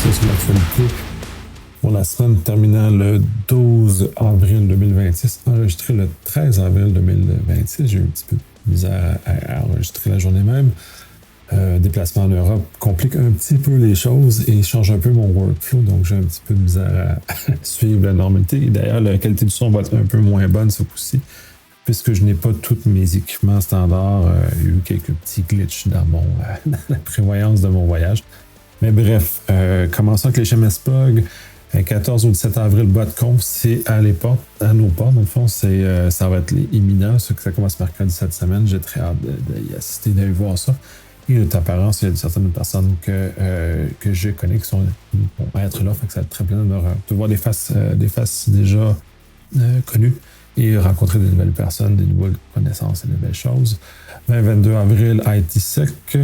ça sur l'actualité pour la semaine terminant le 12 avril 2026, enregistré le 13 avril 2026. J'ai eu un petit peu de misère à enregistrer la journée même. Déplacement en Europe complique un petit peu les choses et change un peu mon workflow, donc j'ai un petit peu de misère à suivre la normalité. Et d'ailleurs, la qualité du son va être un peu moins bonne ce coup-ci, puisque je n'ai pas tous mes équipements standards. Il y a eu quelques petits glitches dans la prévoyance de mon voyage. Mais bref, commençons avec les HMSPOG. 14 au 17 avril, BotConf, c'est à nos portes. Dans le fond, ça va être imminent. Ça commence mercredi cette semaine. J'ai très hâte d'y assister, d'aller voir ça. Et de toute apparence, il y a certaines personnes que je connais qui vont être là. Fait que ça va être très plaisant de voir des faces déjà connues et rencontrer de nouvelles personnes, des nouvelles connaissances et de nouvelles choses. 22 avril, ITSec.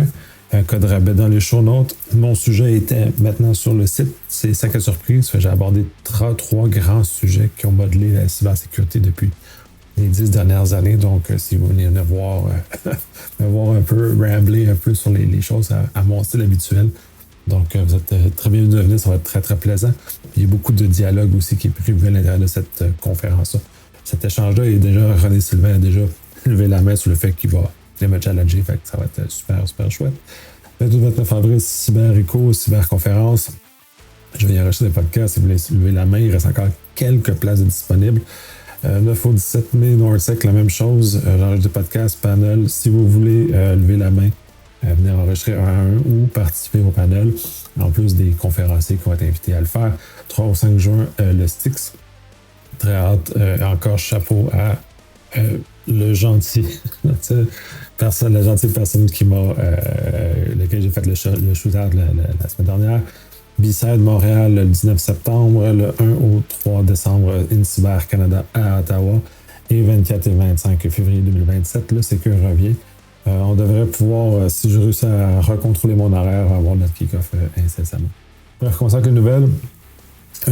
Un code rabais dans les show notes. Mon sujet était maintenant sur le site. C'est sac à surprise. J'ai abordé trois grands sujets qui ont modelé la cybersécurité depuis les 10 dernières années. Donc, si vous venez me voir un peu, rambler un peu sur les choses à mon style habituel. Donc, vous êtes très bienvenus de venir. Ça va être très, très plaisant. Il y a beaucoup de dialogue aussi qui est prévu à l'intérieur de cette conférence-là. Cet échange-là, René Sylvain a déjà levé la main sur le fait qu'il va me challenger, fait que ça va être super, super chouette. Le 29 avril, CyberEco, cyberconférence. Je vais y enregistrer des podcasts. Si vous voulez lever la main, il reste encore quelques places disponibles. 9 au 17 mai, NordSec, la même chose. J'enregistre des podcasts, panel. Si vous voulez lever la main, venir enregistrer un à un ou participer au panel, en plus des conférenciers qui vont être invités à le faire. 3 au 5 juin, le Styx. Très hâte. Encore chapeau à le gentil, la gentille personne qui m'a, lequel j'ai fait le shootout la semaine dernière. B-Side Montréal le 19 septembre, le 1 au 3 décembre, InCyber Canada à Ottawa, et 24 et 25 février 2027, le Sécure revient. On devrait pouvoir, si je réussis à recontrôler mon horaire, avoir notre kick-off incessamment. Bref, commençons avec les nouvelles.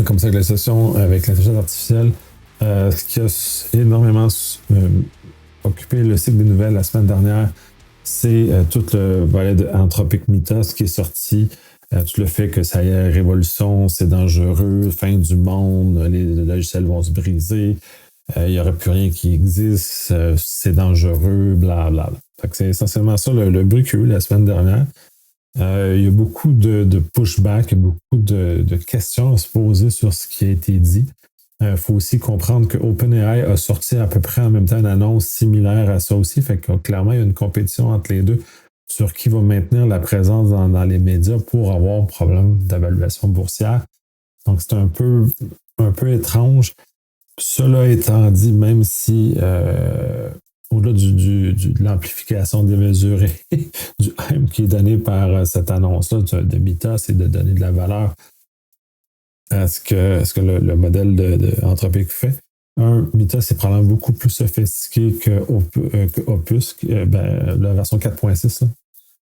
Comme ça, avec la session avec l'intelligence artificielle. Ce qui a énormément occupé le cycle des nouvelles la semaine dernière, c'est tout le volet de Anthropic Mythos qui est sorti. Tout le fait que ça y est, révolution, c'est dangereux, fin du monde, les logiciels vont se briser, il n'y aurait plus rien qui existe, c'est dangereux, blablabla. C'est essentiellement ça le bruit qu'il y a eu la semaine dernière. Il y a beaucoup de pushback, beaucoup de questions à se poser sur ce qui a été dit. Il faut aussi comprendre que OpenAI a sorti à peu près en même temps une annonce similaire à ça aussi. Fait que clairement, il y a une compétition entre les deux sur qui va maintenir la présence dans les médias pour avoir un problème d'évaluation boursière. Donc, c'est un peu étrange. Cela étant dit, même si au-delà de l'amplification démesurée du hype qui est donné par cette annonce-là de Mythos et de donner de la valeur à ce que le modèle de Anthropic fait. Mythos est probablement beaucoup plus sophistiqué que Opus, la version 4.6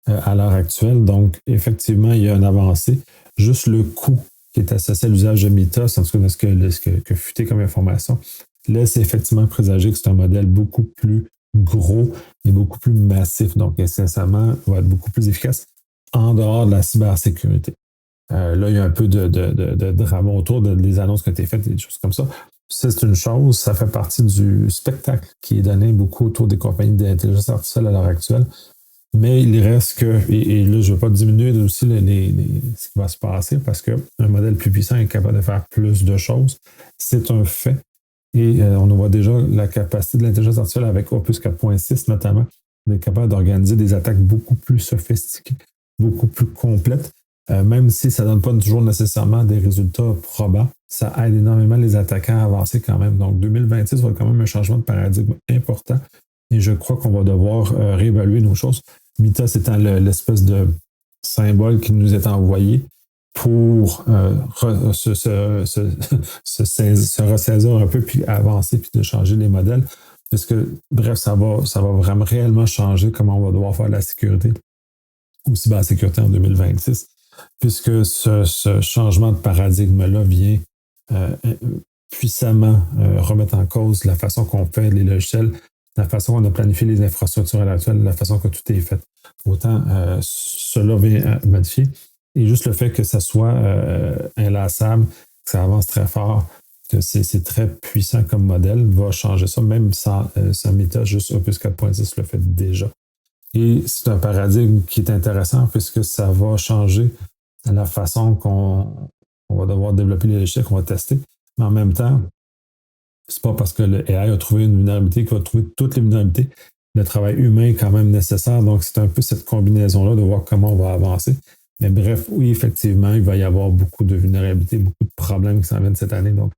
à l'heure actuelle. Donc, effectivement, il y a une avancée. Juste le coût qui est associé à l'usage de Mythos, en tout cas de ce que fuité comme information, laisse effectivement présager que c'est un modèle beaucoup plus gros et beaucoup plus massif. Donc, essentiellement, va être beaucoup plus efficace en dehors de la cybersécurité. Là, il y a un peu de drama autour des annonces qui ont été faites et des choses comme ça. C'est une chose, ça fait partie du spectacle qui est donné beaucoup autour des compagnies d'intelligence artificielle à l'heure actuelle. Mais il reste que, et là, je ne veux pas diminuer aussi ce qui va se passer parce qu'un modèle plus puissant est capable de faire plus de choses. C'est un fait. Et on voit déjà la capacité de l'intelligence artificielle avec Opus 4.6 notamment, d'être capable d'organiser des attaques beaucoup plus sophistiquées, beaucoup plus complètes. Même si ça ne donne pas toujours nécessairement des résultats probants, ça aide énormément les attaquants à avancer quand même. Donc 2026 va être quand même un changement de paradigme important et je crois qu'on va devoir réévaluer nos choses. Mythos étant l'espèce de symbole qui nous est envoyé pour se ressaisir un peu puis avancer puis de changer les modèles. Parce que, bref, ça va vraiment réellement changer comment on va devoir faire la sécurité ou cybersécurité en 2026. Puisque ce changement de paradigme-là vient puissamment remettre en cause la façon qu'on fait les logiciels, la façon qu'on a planifié les infrastructures à l'heure actuelle, la façon que tout est fait. Autant cela vient modifier. Et juste le fait que ça soit inlassable, que ça avance très fort, que c'est très puissant comme modèle, va changer ça, même sans méta, juste Opus 4.10 le fait déjà. Et c'est un paradigme qui est intéressant puisque ça va changer la façon qu'on va devoir développer les logiciels qu'on va tester. Mais en même temps, c'est pas parce que le AI a trouvé une vulnérabilité qu'il va trouver toutes les vulnérabilités. Le travail humain est quand même nécessaire. Donc, c'est un peu cette combinaison-là de voir comment on va avancer. Mais bref, oui, effectivement, il va y avoir beaucoup de vulnérabilités, beaucoup de problèmes qui s'en viennent cette année. Donc,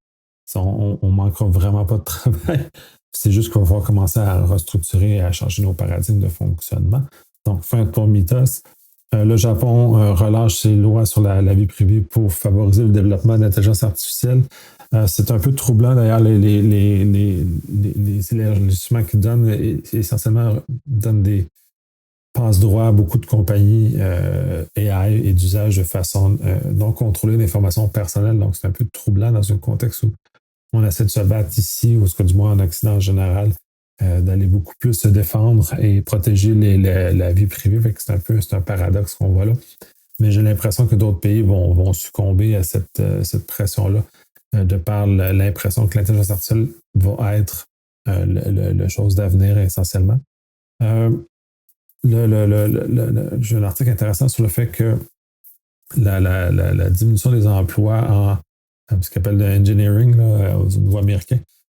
on ne manquera vraiment pas de travail. C'est juste qu'on va pouvoir commencer à restructurer et à changer nos paradigmes de fonctionnement. Donc, fin pour Mythos. Le Japon relâche ses lois sur la vie privée pour favoriser le développement d'intelligence artificielle. C'est un peu troublant, d'ailleurs, les élargissements qu'ils donnent, essentiellement, donnent des passe-droits à beaucoup de compagnies AI et d'usage de façon non contrôlée d'informations personnelles. Donc, c'est un peu troublant dans un contexte où on essaie de se battre ici, ou du moins en Occident en général, d'aller beaucoup plus se défendre et protéger la vie privée. Fait que c'est un paradoxe qu'on voit là. Mais j'ai l'impression que d'autres pays vont succomber à cette pression-là, de par l'impression que l'intelligence artificielle va être la chose d'avenir essentiellement. J'ai un article intéressant sur le fait que la diminution des emplois en ce qu'on appelle le engineering là, au niveau américain,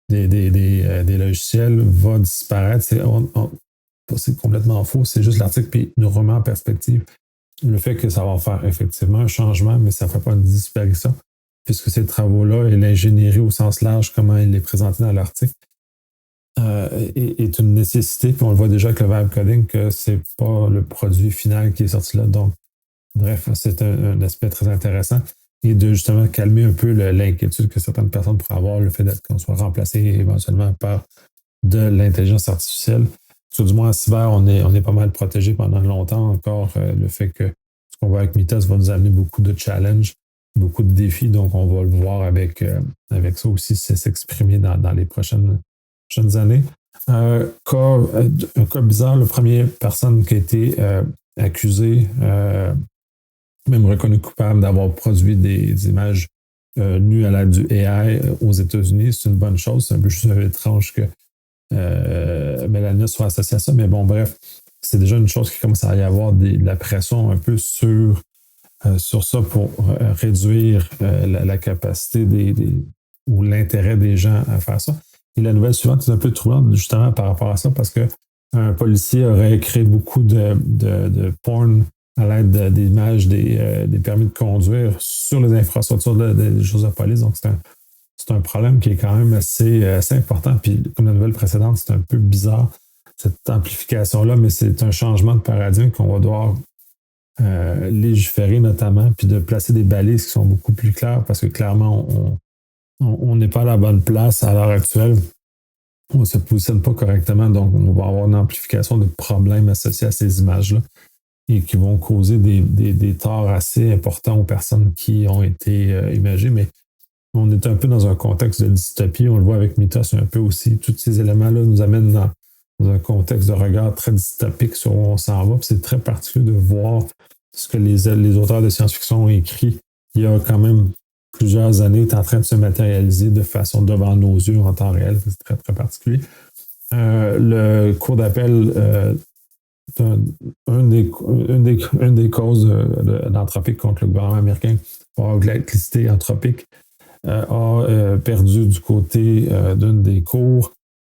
des logiciels va disparaître. C'est complètement faux. C'est juste l'article qui nous remet en perspective le fait que ça va faire effectivement un changement, mais ça ne fait pas une disparition, puisque ces travaux-là et l'ingénierie au sens large, comment il est présenté dans l'article, est une nécessité. Puis on le voit déjà avec le vibe coding que c'est pas le produit final qui est sorti là. Donc, bref, c'est un aspect très intéressant. Et de justement calmer un peu l'inquiétude que certaines personnes pourraient avoir, le fait qu'on soit remplacé éventuellement par de l'intelligence artificielle. Du moins en cyber, on est pas mal protégé pendant longtemps encore. Le fait que ce qu'on voit avec Mythos va nous amener beaucoup de challenges, beaucoup de défis. Donc, on va le voir avec ça aussi s'exprimer dans les prochaines années. Un cas bizarre, la première personne qui a été accusée, même reconnue coupable d'avoir produit des images nues à l'aide du AI aux États-Unis, c'est une bonne chose. C'est un peu juste étrange que Melania soit associée à ça, mais bon, bref, c'est déjà une chose qui commence à y avoir de la pression un peu sur ça pour réduire la capacité ou l'intérêt des gens à faire ça. Et la nouvelle suivante est un peu troublante justement par rapport à ça, parce qu'un policier aurait créé beaucoup de porn à l'aide d'images des permis de conduire sur les infrastructures des choses de police. Donc, c'est un problème qui est quand même assez important. Puis, comme la nouvelle précédente, c'est un peu bizarre, cette amplification-là, mais c'est un changement de paradigme qu'on va devoir légiférer notamment, puis de placer des balises qui sont beaucoup plus claires, parce que clairement, on n'est pas à la bonne place à l'heure actuelle. On ne se positionne pas correctement, donc on va avoir une amplification de problèmes associés à ces images-là et qui vont causer des torts assez importants aux personnes qui ont été imagées. Mais on est un peu dans un contexte de dystopie. On le voit avec Mythos un peu aussi. Tous ces éléments-là nous amènent dans un contexte de regard très dystopique sur où on s'en va. Puis c'est très particulier de voir ce que les auteurs de science-fiction ont écrit il y a quand même plusieurs années, est en train de se matérialiser de façon devant nos yeux en temps réel. C'est très, très particulier. Le cours d'appel une des causes d'anthropique contre le gouvernement américain, pour l'électricité anthropique, a perdu du côté d'une des cours.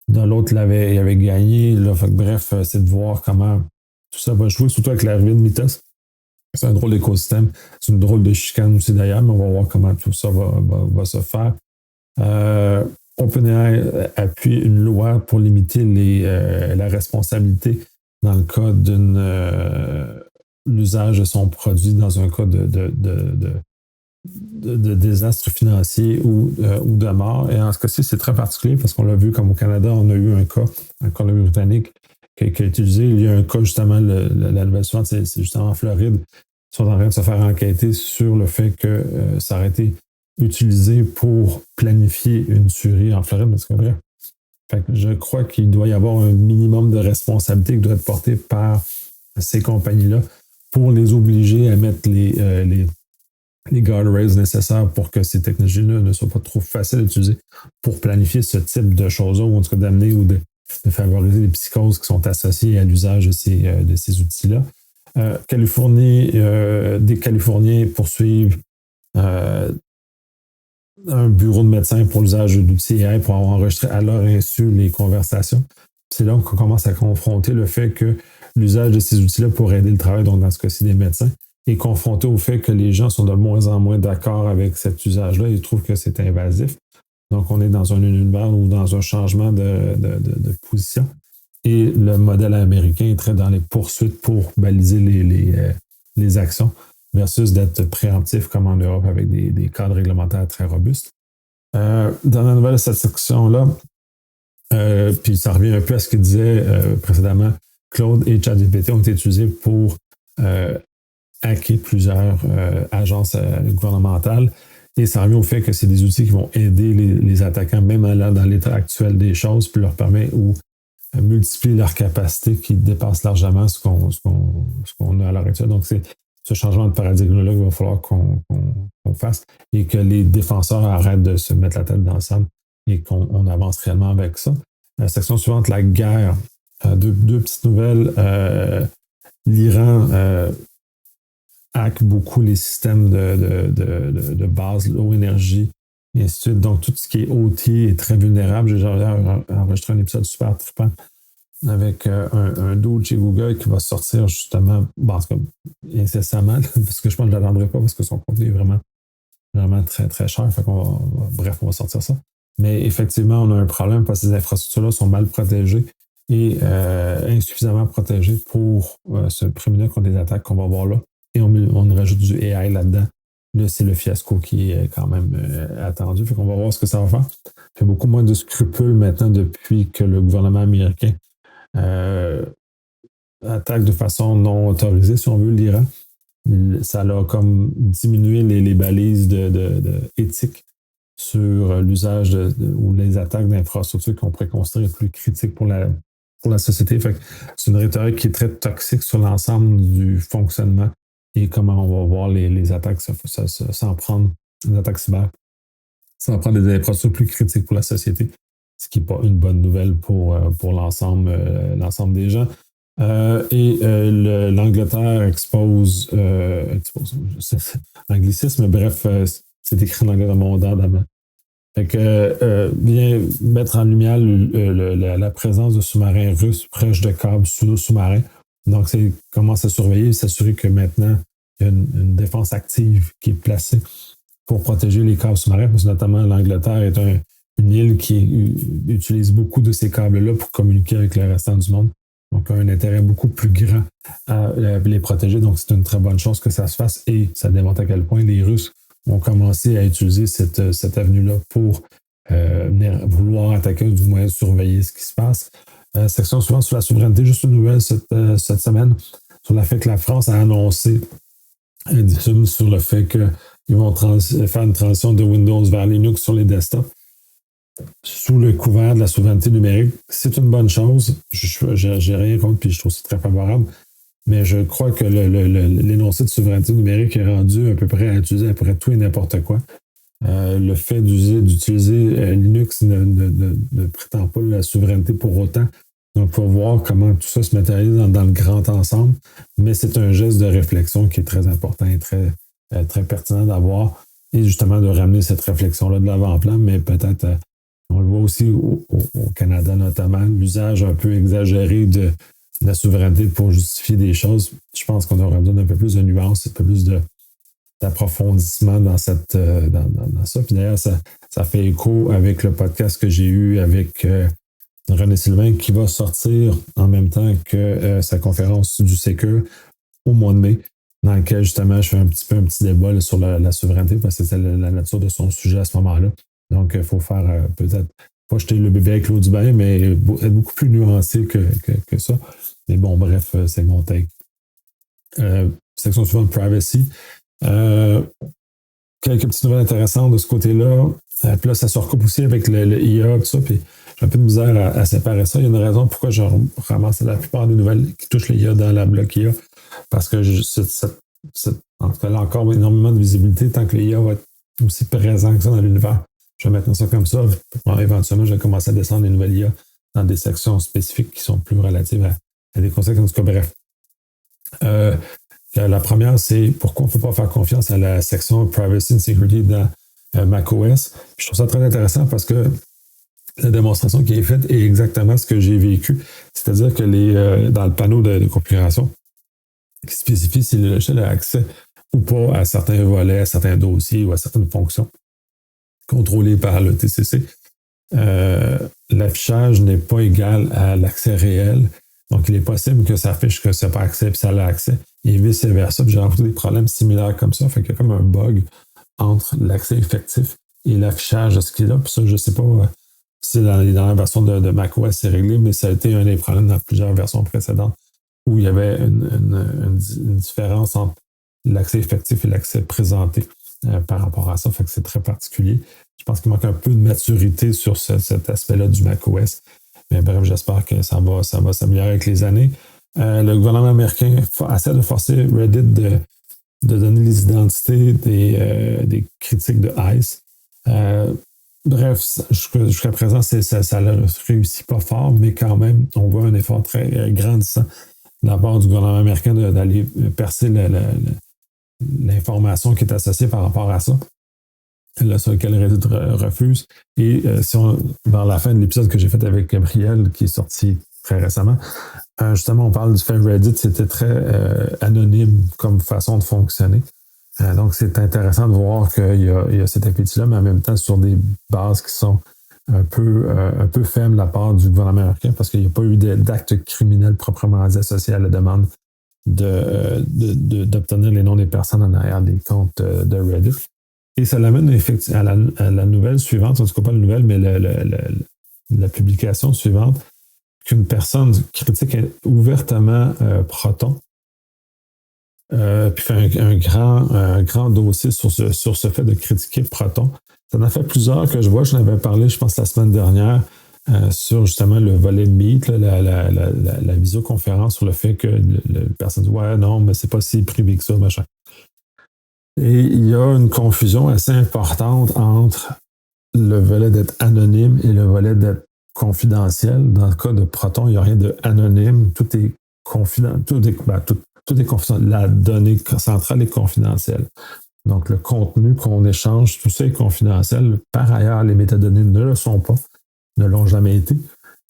Dans l'autre, il avait gagné. Là, bref, c'est de voir comment tout ça va jouer, surtout avec l'arrivée de Mythos. C'est un drôle d'écosystème. C'est une drôle de chicane aussi d'ailleurs, mais on va voir comment tout ça va se faire. OpenAI appuie une loi pour limiter la responsabilité dans le cas l'usage de son produit dans un cas de désastre financier ou de mort. Et en ce cas-ci, c'est très particulier parce qu'on l'a vu comme au Canada, on a eu un cas en Colombie-Britannique qui a été utilisé. Il y a un cas justement, la nouvelle suivante, c'est justement en Floride. Ils sont en train de se faire enquêter sur le fait que ça aurait été utilisé pour planifier une tuerie en Floride. Parce que bref, je crois qu'il doit y avoir un minimum de responsabilité qui doit être porté par ces compagnies-là pour les obliger à mettre les guardrails nécessaires pour que ces technologies-là ne soient pas trop faciles à utiliser pour planifier ce type de choses-là, ou en tout cas d'amener ou de favoriser les psychoses qui sont associées à l'usage de ces outils-là. Des Californiens poursuivent un bureau de médecins pour l'usage d'outils AI pour avoir enregistré à leur insu les conversations. C'est là qu'on commence à confronter le fait que l'usage de ces outils-là pour aider le travail, donc dans ce cas-ci des médecins, est confronté au fait que les gens sont de moins en moins d'accord avec cet usage-là. Ils trouvent que c'est invasif. Donc, on est dans un univers ou dans un changement de position. Et le modèle américain est très dans les poursuites pour baliser les actions versus d'être préemptif comme en Europe avec des cadres réglementaires très robustes. Dans la nouvelle, cette section-là, puis ça revient un peu à ce qu'il disait précédemment, Claude et ChatGPT ont été utilisés pour hacker plusieurs agences gouvernementales. Et ça revient au fait que c'est des outils qui vont aider les attaquants, même dans l'état actuel des choses, puis leur permet ou multiplier leurs capacités qui dépassent largement ce qu'on a à l'heure actuelle. Donc, c'est ce changement de paradigme-là qu'il va falloir qu'on fasse et que les défenseurs arrêtent de se mettre la tête dans le sable et qu'on avance réellement avec ça. La section suivante, la guerre. Deux petites nouvelles. L'Iran hack beaucoup les systèmes de base, l'eau, énergie, et ainsi de suite. Donc, tout ce qui est OT est très vulnérable. J'ai déjà enregistré un épisode super trippant avec un dude chez Google qui va sortir justement, en tout cas, incessamment, parce que je pense que je ne l'attendrai pas parce que son contenu est vraiment, vraiment très, très cher. Fait qu'on on va sortir ça. Mais effectivement, on a un problème parce que ces infrastructures-là sont mal protégées et insuffisamment protégées pour se prémunir contre des attaques qu'on va voir là. Et on rajoute du AI là-dedans. Là, c'est le fiasco qui est quand même attendu. Fait qu'on va voir ce que ça va faire. Il y a beaucoup moins de scrupules maintenant depuis que le gouvernement américain attaque de façon non autorisée, si on veut, l'Iran. Ça a comme diminué les balises éthiques sur l'usage ou les attaques d'infrastructures qu'on pourrait considérer plus critiques pour la société. Fait que c'est une rhétorique qui est très toxique sur l'ensemble du fonctionnement et comment on va voir les attaques s'en prendre, les attaques cyber, s'en prendre des infrastructures plus critiques pour la société, ce qui n'est pas une bonne nouvelle pour l'ensemble des gens. L'Angleterre expose l'anglicisme, bref, c'est écrit en anglais dans mon ordre. Fait que vient mettre en lumière la présence de sous-marins russes proches de câbles sous-marins. Donc, c'est commence à surveiller et s'assurer que maintenant, il y a une défense active qui est placée pour protéger les câbles sous-marins, parce que notamment l'Angleterre est une île qui utilise beaucoup de ces câbles-là pour communiquer avec le restant du monde. Donc, un intérêt beaucoup plus grand à les protéger. Donc, c'est une très bonne chose que ça se fasse et ça démontre à quel point les Russes ont commencé à utiliser cette avenue-là pour vouloir attaquer ou du moins surveiller ce qui se passe. Section suivante sur la souveraineté, juste une nouvelle cette semaine sur le fait que la France a annoncé sur le fait qu'ils vont faire une transition de Windows vers Linux sur les desktops sous le couvert de la souveraineté numérique. C'est une bonne chose. J'ai rien contre, puis je trouve ça très favorable. Mais je crois que l'énoncé de souveraineté numérique est rendu à peu près à utiliser à peu près tout et n'importe quoi. Le fait d'utiliser Linux ne prétend pas la souveraineté pour autant. Donc, il faut voir comment tout ça se matérialise dans le grand ensemble. Mais c'est un geste de réflexion qui est très important et très, très pertinent d'avoir. Et justement, de ramener cette réflexion-là de l'avant-plan. Mais peut-être, on le voit aussi au Canada notamment, l'usage un peu exagéré de la souveraineté pour justifier des choses. Je pense qu'on aurait besoin d'un peu plus de nuances, un peu plus d'approfondissement dans ça. Puis d'ailleurs, ça fait écho avec le podcast que j'ai eu avec René Sylvain qui va sortir en même temps que sa conférence du Secure au mois de mai, dans lequel justement je fais un petit débat là, sur la souveraineté parce que c'est la nature de son sujet à ce moment-là. Donc, il faut faire peut-être pas jeter le bébé avec l'eau du bain, mais être beaucoup plus nuancé que ça. Mais bon, bref, c'est mon take. Section suivante, privacy. Quelques petites nouvelles intéressantes de ce côté-là. Puis là, ça se recoupe aussi avec le IA, tout ça. Puis j'ai un peu de misère à séparer ça. Il y a une raison pourquoi je ramasse la plupart des nouvelles qui touchent l'IA dans la bloc IA. parce que en tout cas, là encore, énormément de visibilité tant que l'IA va être aussi présent que ça dans l'univers. Je vais mettre ça comme ça. Éventuellement, je vais commencer à descendre les nouvelles IA dans des sections spécifiques qui sont plus relatives à des concepts. En tout cas, bref. La première, c'est pourquoi on ne peut pas faire confiance à la section Privacy and Security dans macOS. Je trouve ça très intéressant parce que la démonstration qui est faite est exactement ce que j'ai vécu. C'est-à-dire que dans le panneau de configuration, qui spécifie si le logiciel a accès ou pas à certains volets, à certains dossiers ou à certaines fonctions contrôlées par le TCC, l'affichage n'est pas égal à l'accès réel. Donc, il est possible que ça affiche que ça n'a pas accès puis ça a accès et vice-versa. J'ai rencontré des problèmes similaires comme ça. Fait qu'il y a comme un bug entre l'accès effectif et l'affichage de ce qu'il a. Puis ça, je ne sais pas si dans les dernières versions de macOS c'est réglé, mais ça a été un des problèmes dans plusieurs versions précédentes où il y avait une différence entre l'accès effectif et l'accès présenté par rapport à ça. Fait que c'est très particulier. Je pense qu'il manque un peu de maturité sur cet aspect-là du macOS. Mais bref, j'espère que ça va s'améliorer avec les années. Le gouvernement américain essaie de forcer Reddit de donner les identités des critiques de ICE. Bref, jusqu'à présent, ça ne réussit pas fort, mais quand même, on voit un effort très grandissant de la part du gouvernement américain d'aller percer l'information qui est associée par rapport à ça. Là, sur lequel Reddit refuse. Et vers la fin de l'épisode que j'ai fait avec Gabriel, qui est sorti très récemment, justement, on parle du fait que Reddit, c'était très anonyme comme façon de fonctionner. Donc, c'est intéressant de voir qu'il y a cet appétit-là, mais en même temps, sur des bases qui sont un peu faibles de la part du gouvernement américain, parce qu'il n'y a pas eu d'actes criminels proprement dit associés à la demande d'obtenir les noms des personnes en arrière des comptes de Reddit. Et ça l'amène à la nouvelle suivante, en tout cas pas la nouvelle, mais la publication suivante, qu'une personne critique ouvertement Proton, puis fait un grand dossier sur ce fait de critiquer Proton. Ça en a fait plusieurs que je vois. J'en avais parlé, je pense, la semaine dernière, sur justement le volet Meet, la visioconférence, sur le fait que la personne dit « Ouais, non, mais c'est pas si privé que ça, machin ». Et il y a une confusion assez importante entre le volet d'être anonyme et le volet d'être confidentiel. Dans le cas de Proton, il n'y a rien de anonyme. Tout est confidentiel. Tout est confidentiel. La donnée centrale est confidentielle. Donc, le contenu qu'on échange, tout ça est confidentiel. Par ailleurs, les métadonnées ne le sont pas, ne l'ont jamais été.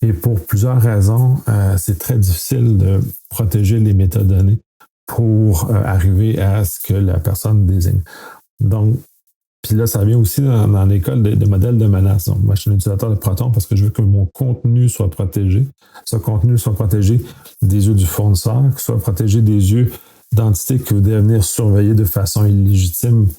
Et pour plusieurs raisons, c'est très difficile de protéger les métadonnées pour arriver à ce que la personne désigne. Donc, puis là, ça vient aussi dans l'école de modèles de menace. Donc, moi, je suis un utilisateur de Proton parce que je veux que mon contenu soit protégé. Ce contenu soit protégé des yeux du fournisseur, qu'il soit protégé des yeux d'entités qui voudraient venir surveiller de façon illégitime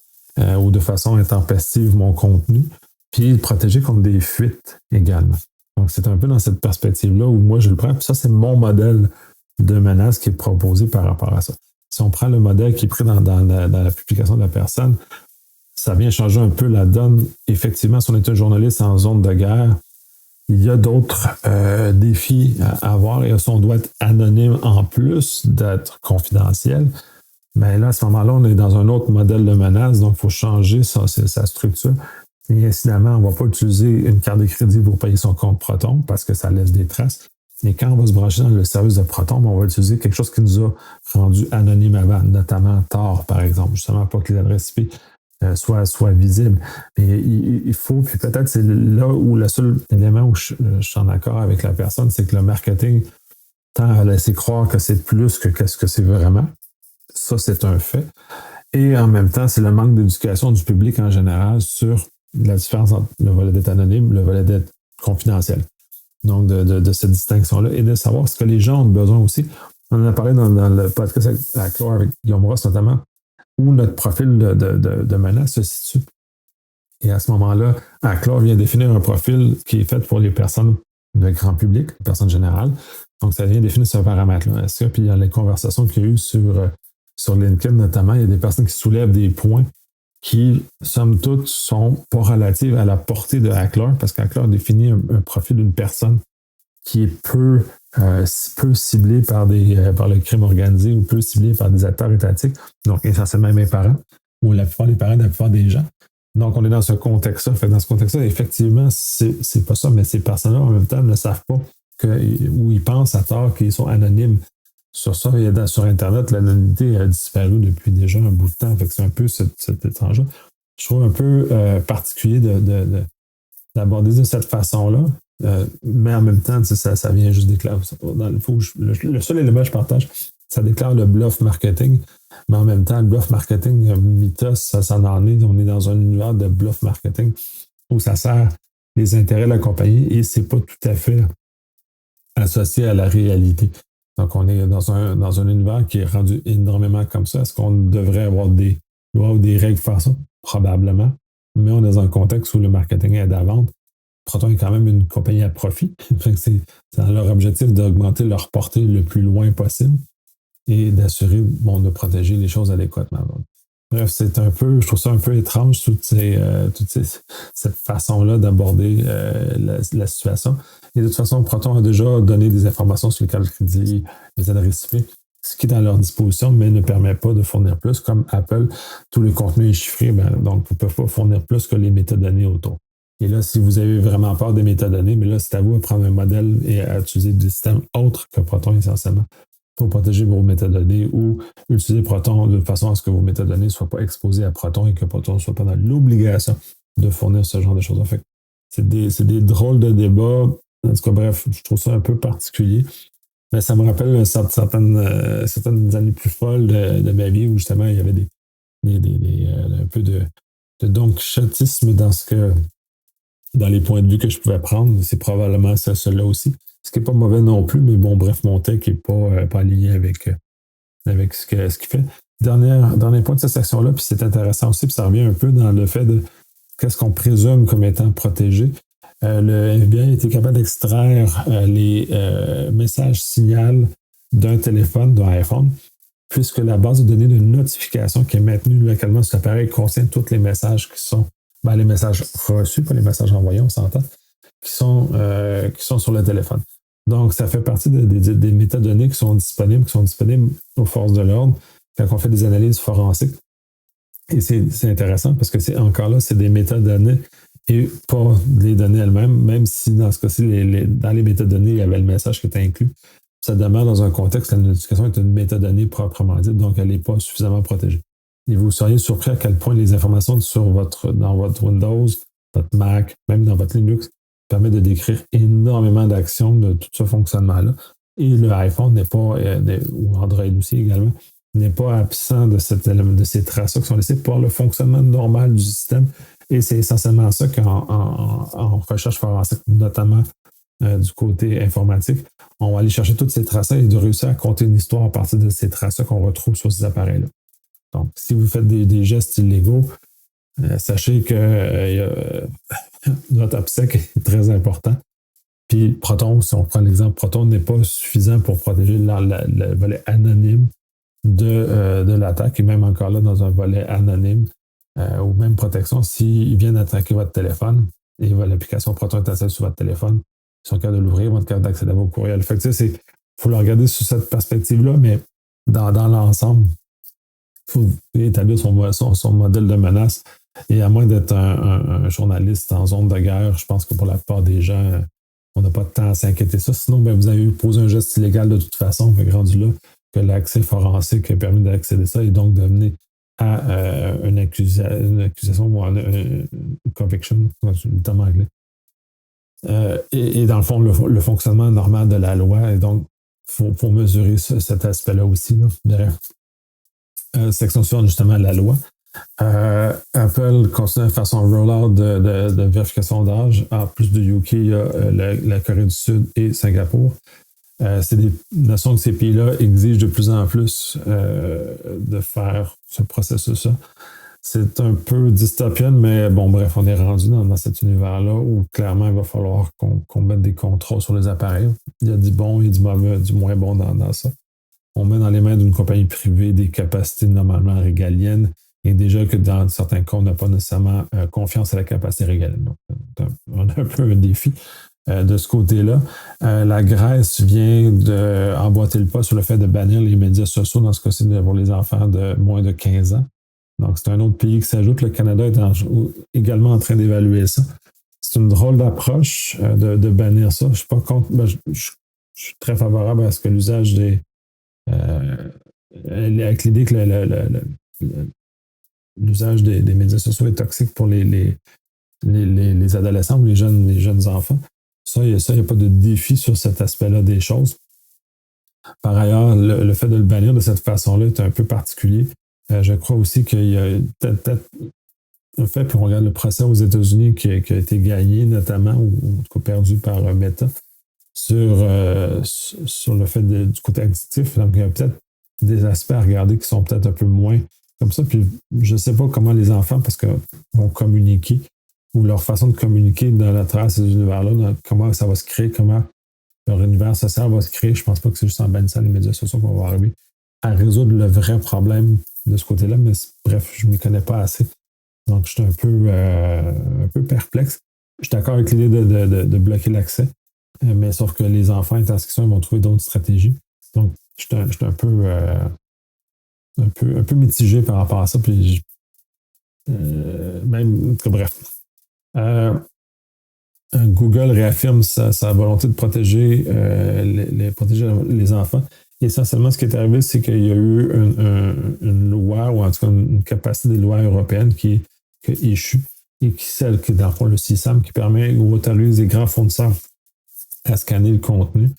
ou de façon intempestive mon contenu, puis protégé contre des fuites également. Donc, c'est un peu dans cette perspective-là où moi, je le prends. Puis ça, c'est mon modèle de menace qui est proposé par rapport à ça. Si on prend le modèle qui est pris dans la publication de la personne, ça vient changer un peu la donne. Effectivement, si on est un journaliste en zone de guerre, il y a d'autres défis à avoir et si on doit être anonyme en plus d'être confidentiel, bien là, à ce moment-là, on est dans un autre modèle de menace, donc il faut changer sa structure. Et incidemment, on ne va pas utiliser une carte de crédit pour payer son compte Proton parce que ça laisse des traces. Et quand on va se brancher dans le service de Proton, on va utiliser quelque chose qui nous a rendu anonyme avant, notamment Tor, par exemple, justement pour que les adresses IP soient visibles. Mais il faut, puis peut-être c'est là où le seul élément où je suis en accord avec la personne, c'est que le marketing tend à laisser croire que c'est plus que qu'est-ce que c'est vraiment. Ça, c'est un fait. Et en même temps, c'est le manque d'éducation du public en général sur la différence entre le volet d'être anonyme et le volet d'être confidentiel. Donc, de cette distinction-là et de savoir ce que les gens ont besoin aussi. On en a parlé dans le podcast à Clore avec Guillaume Ross notamment, où notre profil de menace se situe. Et à ce moment-là, Clore vient définir un profil qui est fait pour les personnes de grand public, les personnes générales. Donc, ça vient définir ce paramètre-là. Est-ce que, puis dans les conversations qu'il y a eu sur LinkedIn notamment, il y a des personnes qui soulèvent des points qui, somme toute, sont pas relatives à la portée de Hackler, parce qu'Hackler définit un profil d'une personne qui est peu ciblé par le crime organisé ou peu ciblé par des acteurs étatiques, donc essentiellement mes parents, ou la plupart des parents de la plupart des gens. Donc, on est dans ce contexte-là. Fait, dans ce contexte-là, effectivement, c'est pas ça, mais ces personnes-là, en même temps, ne savent pas ou ils pensent à tort qu'ils sont anonymes. Sur ça, sur Internet, l'anonymité a disparu depuis déjà un bout de temps. Fait que c'est un peu cet étrange-là. Je trouve un peu particulier d'aborder de cette façon-là. Mais en même temps, ça vient juste déclarer. Le seul élément que je partage, ça déclare le bluff marketing. Mais en même temps, le bluff marketing, Mythos, ça en est. On est dans un univers de bluff marketing où ça sert les intérêts de la compagnie et c'est pas tout à fait associé à la réalité. Donc, on est dans un univers qui est rendu énormément comme ça. Est-ce qu'on devrait avoir des lois ou des règles pour faire ça? Probablement. Mais on est dans un contexte où le marketing aide à vendre. Proton est quand même une compagnie à profit. C'est dans leur objectif d'augmenter leur portée le plus loin possible et d'assurer de protéger les choses adéquatement. Bref, je trouve ça un peu étrange, cette façon-là d'aborder la situation. Et de toute façon, Proton a déjà donné des informations sur les cartes de crédit, les adresses IP, ce qui est à leur disposition, mais ne permet pas de fournir plus. Comme Apple, tout le contenu est chiffré, donc vous ne pouvez pas fournir plus que les métadonnées autour. Et là, si vous avez vraiment peur des métadonnées, mais là, c'est à vous de prendre un modèle et à utiliser des systèmes autres que Proton essentiellement pour protéger vos métadonnées ou utiliser Proton de façon à ce que vos métadonnées ne soient pas exposées à Proton et que Proton ne soit pas dans l'obligation de fournir ce genre de choses. En fait, c'est des drôles de débats. En tout cas, bref, je trouve ça un peu particulier. Mais ça me rappelle certaines années plus folles de ma vie où justement il y avait un peu de donquichotisme dans les points de vue que je pouvais prendre. C'est probablement cela aussi. Ce qui n'est pas mauvais non plus, mais bon, bref, mon tech n'est pas aligné avec ce qu'il fait. Dernier point de cette section-là, puis c'est intéressant aussi, puis ça revient un peu dans le fait de qu'est-ce qu'on présume comme étant protégé. Le FBI a été capable d'extraire les messages signal d'un téléphone, d'un iPhone, puisque la base de données de notification qui est maintenue localement sur l'appareil contient tous les messages qui sont les messages reçus, pas les messages envoyés, on s'entend, qui sont sur le téléphone. Donc, ça fait partie des métadonnées qui sont disponibles aux forces de l'ordre quand on fait des analyses forensiques. Et c'est intéressant parce que c'est des métadonnées et pas les données elles-mêmes, même si dans ce cas-ci, dans les métadonnées, il y avait le message qui était inclus. Ça demeure dans un contexte, la notification est une métadonnée proprement dite, donc elle n'est pas suffisamment protégée. Et vous seriez surpris à quel point les informations dans votre Windows, votre Mac, même dans votre Linux, permettent de décrire énormément d'actions de tout ce fonctionnement-là. Et le iPhone n'est pas, ou Android aussi également, n'est pas absent de ces traces-là qui sont laissées par le fonctionnement normal du système. Et c'est essentiellement ça qu'en recherche forensique, notamment du côté informatique, on va aller chercher toutes ces traces-là et de réussir à compter une histoire à partir de ces traces-là qu'on retrouve sur ces appareils-là. Donc, si vous faites des gestes illégaux, sachez que notre AppSec est très important. Puis Proton, si on prend l'exemple, Proton n'est pas suffisant pour protéger le volet anonyme de l'attaque. Et même encore là, dans un volet anonyme ou même protection, s'ils viennent attaquer votre téléphone et l'application Proton est installée sur votre téléphone, ils sont capables de l'ouvrir, ils vont être capables d'accéder à vos courriels. Fait que il faut le regarder sous cette perspective-là, mais dans l'ensemble, il faut établir son modèle de menace. Et à moins d'être un journaliste en zone de guerre, je pense que pour la plupart des gens, on n'a pas de temps à s'inquiéter de ça. Sinon, vous avez posé un geste illégal de toute façon, rendu là, que l'accès forensique a permis d'accéder à ça et donc de mener à une accusation ou une conviction, c'est le terme anglais. Et dans le fond, le fonctionnement normal de la loi, et donc, il faut mesurer cet aspect-là aussi. Là. Bref. Section sur justement la loi. Apple continue à faire son rollout de vérification d'âge. En plus de UK, il y a la Corée du Sud et Singapour. C'est des nations que ces pays-là exigent de plus en plus de faire ce processus-là. C'est un peu dystopienne, mais bon, bref, on est rendu dans cet univers-là où clairement il va falloir qu'on mette des contrôles sur les appareils. Il y a du bon et du mauvais, du moins bon dans ça. On met dans les mains d'une compagnie privée des capacités normalement régaliennes et déjà que dans certains cas, on n'a pas nécessairement confiance à la capacité régalienne. Donc, on a un peu un défi. de ce côté-là. La Grèce vient d'emboîter le pas sur le fait de bannir les médias sociaux, dans ce cas-ci pour les enfants de moins de 15 ans. Donc, c'est un autre pays qui s'ajoute. Le Canada est également en train d'évaluer ça. C'est une drôle d'approche de bannir ça. Je suis pas contre. Je suis très favorable à ce que l'usage des. Avec l'idée que l'usage des médias sociaux est toxique pour les adolescents ou les jeunes enfants. Ça, il n'y a pas de défi sur cet aspect-là des choses. Par ailleurs, le fait de le bannir de cette façon-là est un peu particulier. Je crois aussi qu'il y a peut-être un fait, puis on regarde le procès aux États-Unis qui a été gagné, notamment, ou en tout cas perdu par Meta, sur le fait du côté addictif. Donc, il y a peut-être des aspects à regarder qui sont peut-être un peu moins comme ça. Puis, je ne sais pas comment les enfants, parce que vont communiquer, ou leur façon de communiquer à travers ces univers-là, comment ça va se créer, comment leur univers social va se créer. Je ne pense pas que c'est juste en bannissant les médias sociaux qu'on va arriver à résoudre le vrai problème de ce côté-là, mais bref, je ne m'y connais pas assez. Donc, je suis un peu perplexe. Je suis d'accord avec l'idée de bloquer l'accès, mais sauf que les enfants en situation, ils vont trouver d'autres stratégies. Donc, je suis un peu mitigé par rapport à ça. Puis, bref. Google réaffirme sa volonté de protéger les enfants. Essentiellement, ce qui est arrivé, c'est qu'il y a eu une loi, ou en tout cas une capacité des lois européennes qui est échue, et celle qui est dans le fond le CISAM, qui permet ou autorise les grands fournisseurs à scanner le contenu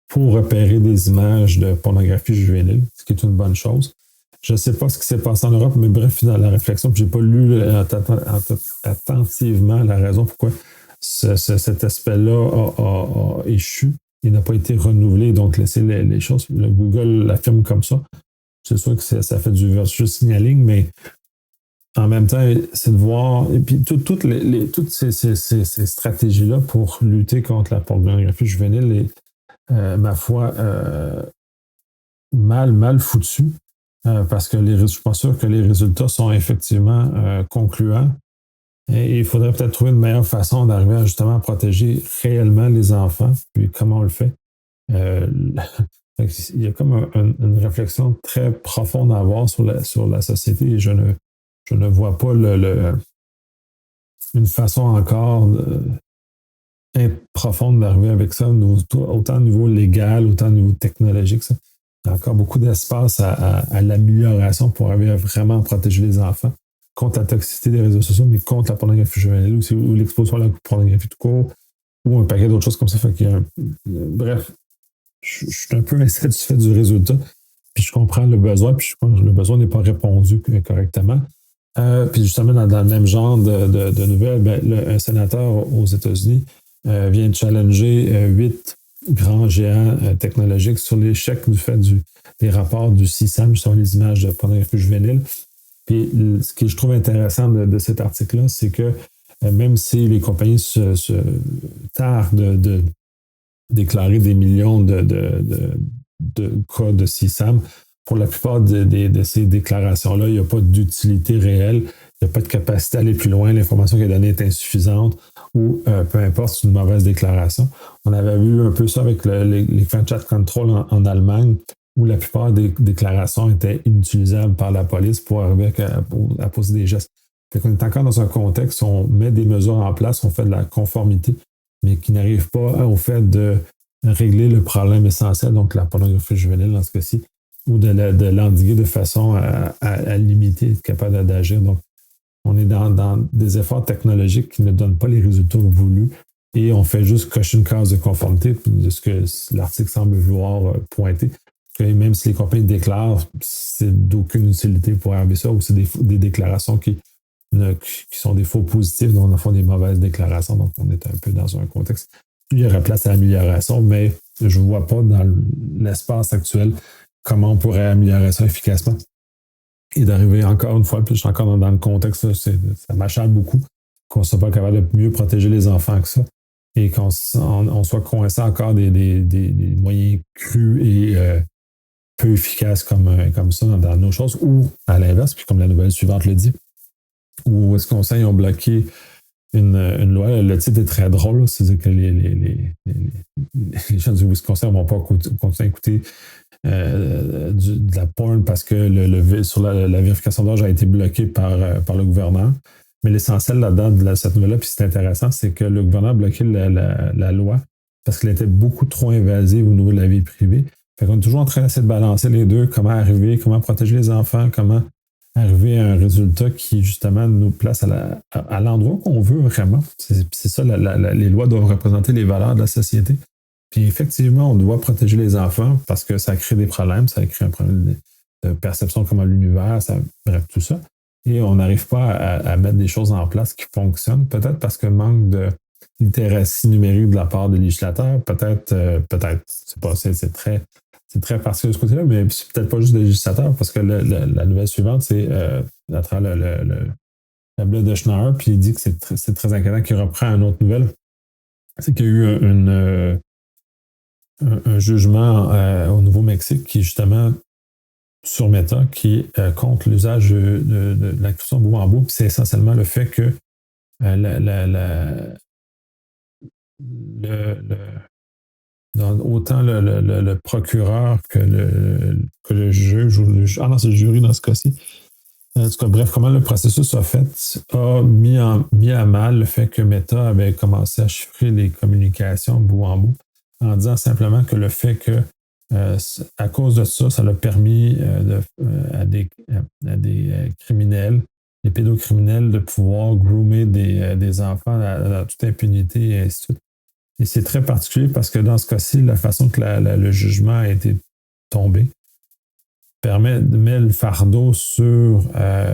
pour repérer des images de pornographie juvénile, ce qui est une bonne chose. Je ne sais pas ce qui s'est passé en Europe, mais bref, dans la réflexion, je n'ai pas lu attentivement la raison pourquoi cet aspect-là a échu. Il n'a pas été renouvelé, donc laisser les choses. Le Google l'affirme comme ça. C'est sûr que ça fait du virtual signaling, mais en même temps, c'est de voir. Et puis, toutes ces stratégies-là pour lutter contre la pornographie juvénile est, ma foi, mal foutues, parce que je ne suis pas sûr que les résultats sont effectivement concluants. Et il faudrait peut-être trouver une meilleure façon d'arriver à justement protéger réellement les enfants. Puis comment on le fait? Il y a comme une réflexion très profonde à avoir sur la société, et je ne vois pas une façon encore profonde d'arriver avec ça, autant au niveau légal, autant au niveau technologique. Ça. Il y a encore beaucoup d'espace à l'amélioration pour arriver à vraiment protéger les enfants contre la toxicité des réseaux sociaux, mais contre la pornographie juvénile ou l'exposition à la pornographie tout court, ou un paquet d'autres choses comme ça. Fait qu'il y a bref, je suis un peu insatisfait du résultat, puis je comprends le besoin, puis je pense que le besoin n'est pas répondu correctement. Puis justement, dans le même genre de nouvelles, un sénateur aux États-Unis vient de challenger 8 grands géants technologiques sur l'échec du fait des rapports du CISAM sur les images de pornographie juvénile. Puis ce que je trouve intéressant de cet article-là, c'est que même si les compagnies se tardent de déclarer des millions de cas de CISAM, pour la plupart de ces déclarations-là, il n'y a pas d'utilité réelle, il n'y a pas de capacité à aller plus loin, l'information qui est donnée est insuffisante, ou peu importe, c'est une mauvaise déclaration. On avait vu un peu ça avec les chat control en Allemagne, où la plupart des déclarations étaient inutilisables par la police pour arriver à poser des gestes. Fait qu'on est encore dans un contexte où on met des mesures en place, on fait de la conformité, mais qui n'arrive pas au fait de régler le problème essentiel, donc la pornographie juvénile dans ce cas-ci, ou de l'endiguer de façon à limiter, être capable d'agir. Donc, on est dans des efforts technologiques qui ne donnent pas les résultats voulus, et on fait juste cocher une case de conformité de ce que l'article semble vouloir pointer. Que même si les compagnies déclarent, c'est d'aucune utilité pour arriver ça, ou c'est des déclarations qui sont des faux positifs, donc on fait des mauvaises déclarations. Donc, on est un peu dans un contexte où il y aurait place à l'amélioration, mais je ne vois pas dans l'espace actuel comment on pourrait améliorer ça efficacement. Et d'arriver encore une fois, puis je suis encore dans le contexte, ça m'achale beaucoup, qu'on ne soit pas capable de mieux protéger les enfants que ça, et qu'on soit coincé encore des moyens crus et peu efficaces comme ça dans nos choses, ou à l'inverse, puis comme la nouvelle suivante le dit, où Wisconsin, ils ont bloqué une loi. Le titre est très drôle, c'est-à-dire que les gens du Wisconsin ne vont pas continuer à écouter de la porn parce que sur la vérification d'âge a été bloquée par le gouverneur. Mais l'essentiel là-dedans de cette nouvelle-là, puis c'est intéressant, c'est que le gouverneur a bloqué la loi parce qu'elle était beaucoup trop invasive au niveau de la vie privée. Fait qu'on est toujours en train d'essayer de balancer les deux, comment protéger les enfants, comment arriver à un résultat qui, justement, nous place à l'endroit qu'on veut vraiment. C'est ça, les lois doivent représenter les valeurs de la société. Puis effectivement, on doit protéger les enfants parce que ça crée des problèmes, ça crée un problème de perception comment l'univers, bref, tout ça. Et on n'arrive pas à mettre des choses en place qui fonctionnent, peut-être parce que manque de littératie numérique de la part des législateurs, peut-être, c'est pas, c'est très particulier de ce côté-là, mais c'est peut-être pas juste des législateurs, parce que la nouvelle suivante, c'est à travers la blog de Schnauer, puis il dit que c'est très inquiétant qu'il reprend une autre nouvelle. C'est qu'il y a eu un jugement au Nouveau-Mexique qui, justement, sur Meta, qui est contre l'usage de la crypto bout-en-bout, puis c'est essentiellement le fait que autant le procureur que le juge c'est le jury dans ce cas-ci. En tout cas, bref, comment le processus a fait a mis à mal le fait que Meta avait commencé à chiffrer les communications bout en bout en disant simplement que le fait que à cause de ça, ça l'a permis à des criminels, des pédocriminels, de pouvoir groomer des enfants à toute impunité et ainsi de suite. Et c'est très particulier parce que dans ce cas-ci, la façon que le jugement a été tombé met le fardeau sur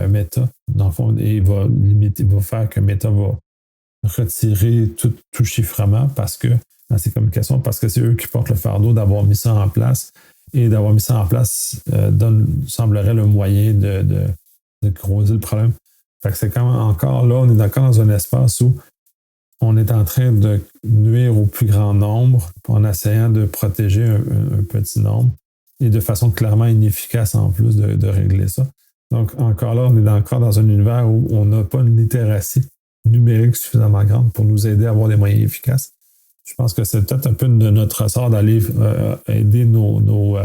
Meta, dans le fond, et il va faire que Meta va retirer tout chiffrement dans ces communications, parce que c'est eux qui portent le fardeau d'avoir mis ça en place. Et d'avoir mis ça en place semblerait le moyen de creuser le problème. Fait que c'est quand même encore là, on est encore dans un espace où on est en train de nuire au plus grand nombre en essayant de protéger un petit nombre et de façon clairement inefficace en plus de régler ça. Donc encore là, on est encore dans un univers où on n'a pas une littératie numérique suffisamment grande pour nous aider à avoir des moyens efficaces. Je pense que c'est peut-être un peu de notre ressort d'aller aider nos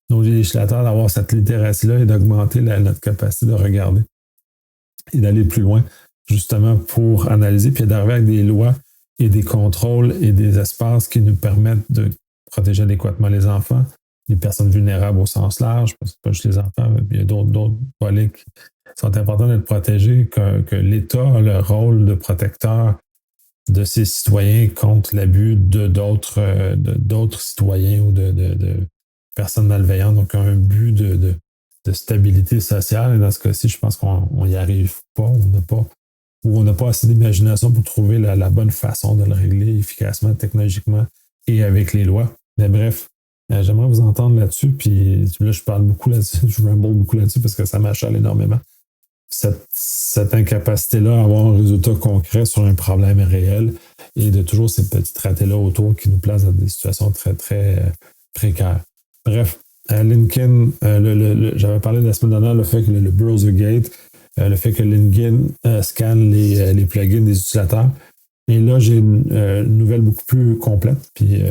législateurs d'avoir cette littératie-là et d'augmenter notre capacité de regarder et d'aller plus loin, justement pour analyser, puis d'arriver avec des lois et des contrôles et des espaces qui nous permettent de protéger adéquatement les enfants, les personnes vulnérables au sens large, parce que pas juste les enfants, mais il y a d'autres volets qui sont importants d'être protégés, que l'État a le rôle de protecteur de ses citoyens contre l'abus d'autres citoyens ou de personnes malveillantes. Donc, un but de stabilité sociale. Et dans ce cas-ci, je pense qu'on n'y arrive pas. On n'a pas assez d'imagination pour trouver la bonne façon de le régler efficacement, technologiquement et avec les lois. Mais bref, j'aimerais vous entendre là-dessus. Puis là, je parle beaucoup là-dessus, je ramble beaucoup là-dessus parce que ça m'achale énormément. Cette incapacité-là à avoir un résultat concret sur un problème réel et de toujours ces petits ratés-là autour qui nous placent dans des situations très, très précaires. Bref, LinkedIn, j'avais parlé la semaine dernière, le fait que le BrowserGate, le fait que LinkedIn scanne les plugins des utilisateurs. Et là, j'ai une nouvelle beaucoup plus complète, puis